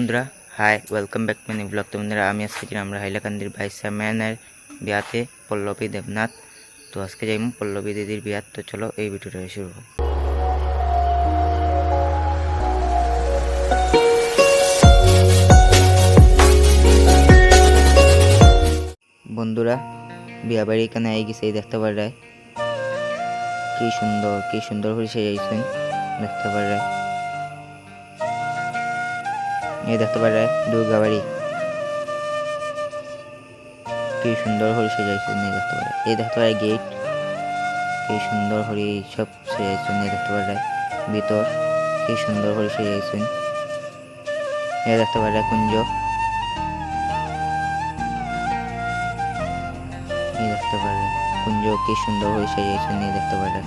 বন্ধুরা, hi welcome back to new blog. তো বন্ধুরা, আমি আজকে আমরা হাইলাকান্দির ভাইস চেয়ারম্যানের বিয়াতে পল্লবী দেবনাথ। তো আজকে যাইম পল্লবী দিদির বিয়াত। তো চলো এই ভিডিওটা শুরু করি। বন্ধুরা, বিয়া বাড়ি এখানে আই গেছে, দেখতে পারে কি সুন্দর করে সাজাইছেন, দেখতে পারে। এই দেখতে পারে দুর্গা বাড়ি কি সুন্দর করে সাজাইছেন, দেখতে পারে। এই দেখতে পারে গেট কি সুন্দর করে সব সাজাইছেন, দেখতে পারে। ভিতর কি সুন্দর করে সাজাইছেন, এই দেখতে পারে কুঞ্জ, এই দেখতে পারে কুঞ্জ কি সুন্দর করে সাজাইছেন, এই দেখতে পারে।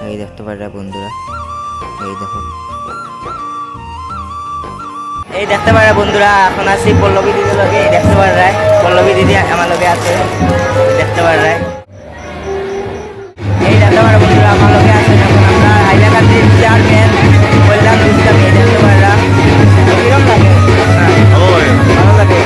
এই দেখতে পারে বন্ধুরা, এই দেখো, এই দেখতে পারে বন্ধুরা। এখন আছি পল্লবী দিদির লগে, দেখতে পারে পল্লবী দিদি আমার লগে আছে, দেখতে পারে। এই দেখতে পারে বন্ধুরা, আমার লগে আছে। এখন আমরা হাইলাকান্দির চেয়ারম্যান বললাম দুষ্টামি, দেখতে পারে। কিরম লাগে? ভালো লাগে।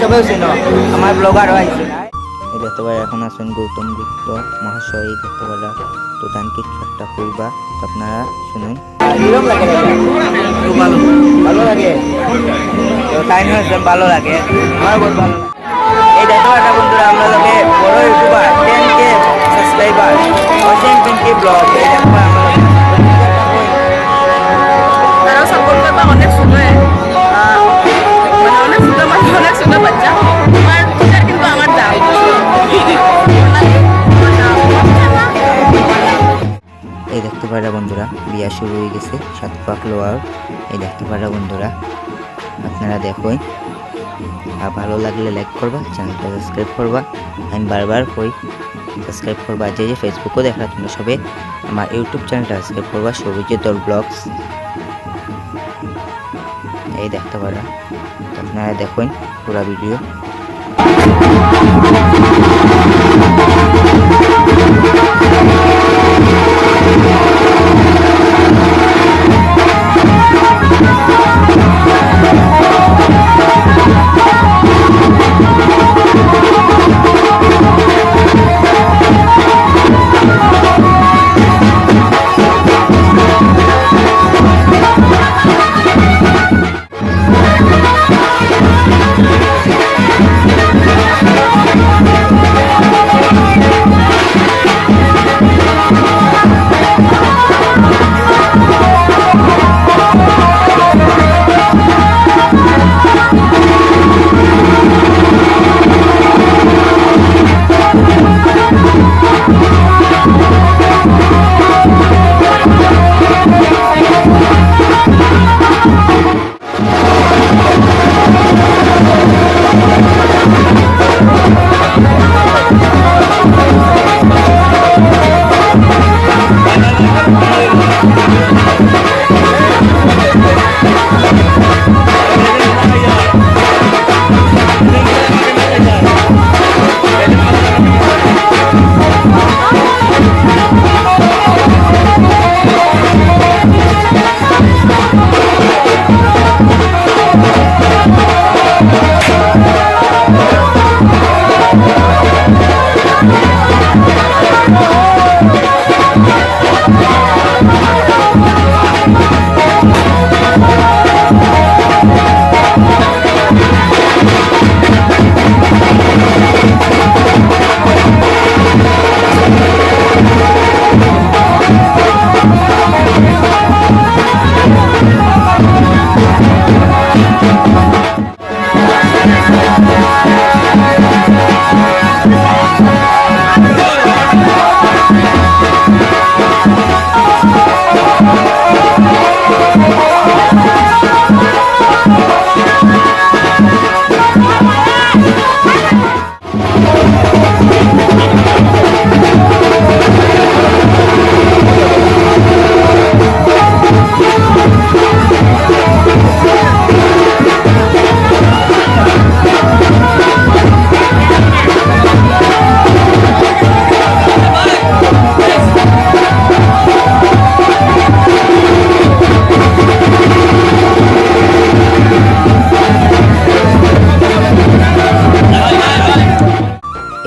সবাই শুনো, আমার ব্লগার হয়েছে। এই দেখতে পারে এখন আছেন গৌতম গুপ্ত মহাশয়, দেখতে পারা। তো তান কিছু একটা করবা, তো আপনারা শুনুন। ভালো লাগে, ভালো লাগে, আমার বহুত ভালো লাগে। এই দেখতে পারা বন্ধুরা, আমরা লোকে বড় YouTuber 10K subscriber, 10K blog. এই দেখতে পারা আমরা তারাও সাপোর্ট করবা, অনেক শুনে অনেক শুনে অনেক শুনে বাচ্চা আমার টিচার, কিন্তু আমার দাম এই দেখতে পারা বন্ধুরা, বিয়া শুরু হয়ে গেছে, 7 পাক লোয়ার। এই দেখতে পারা বন্ধুরা, আপনারা দেখুন। আর ভালো লাগলে লাইক করবা, চ্যানেলটা সাবস্ক্রাইব করবা। আমি বারবার কই সাবস্ক্রাইব করবা। যে ফেসবুকও দেখা তোমরা সবে আমার ইউটিউব চ্যানেলটা সাবস্ক্রাইব করবা, সবুজের দল ব্লগস। এই দেখতে পারা, আপনারা দেখুন পুরো ভিডিও।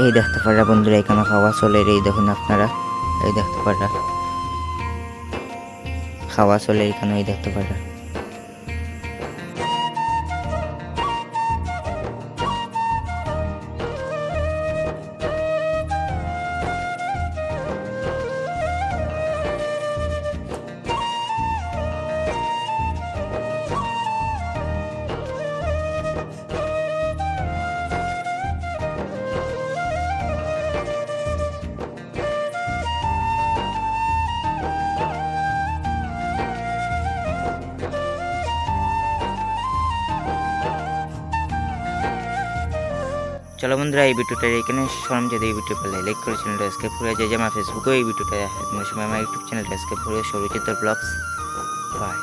এই দেখতে পারা বন্ধুরা এখানে খাওয়া চলে, এই দেখুন আপনারা, এই দেখতে পারা খাওয়া চলে এখানে, এই দেখতে পারা। চলো বন্ধুরা এই ভিডিওটা এখানে সরম, যদি এই ভিডিও পেলে লাইক করে চ্যানেলটা সাবস্ক্রাইব করে যায়, যে আমার ফেসবুকে এই ভিডিওটা আমার সময় আমার ইউটিউব চ্যানেলটা সাবস্ক্রাইব করে সৌরচিত্র ব্লগস। বাই।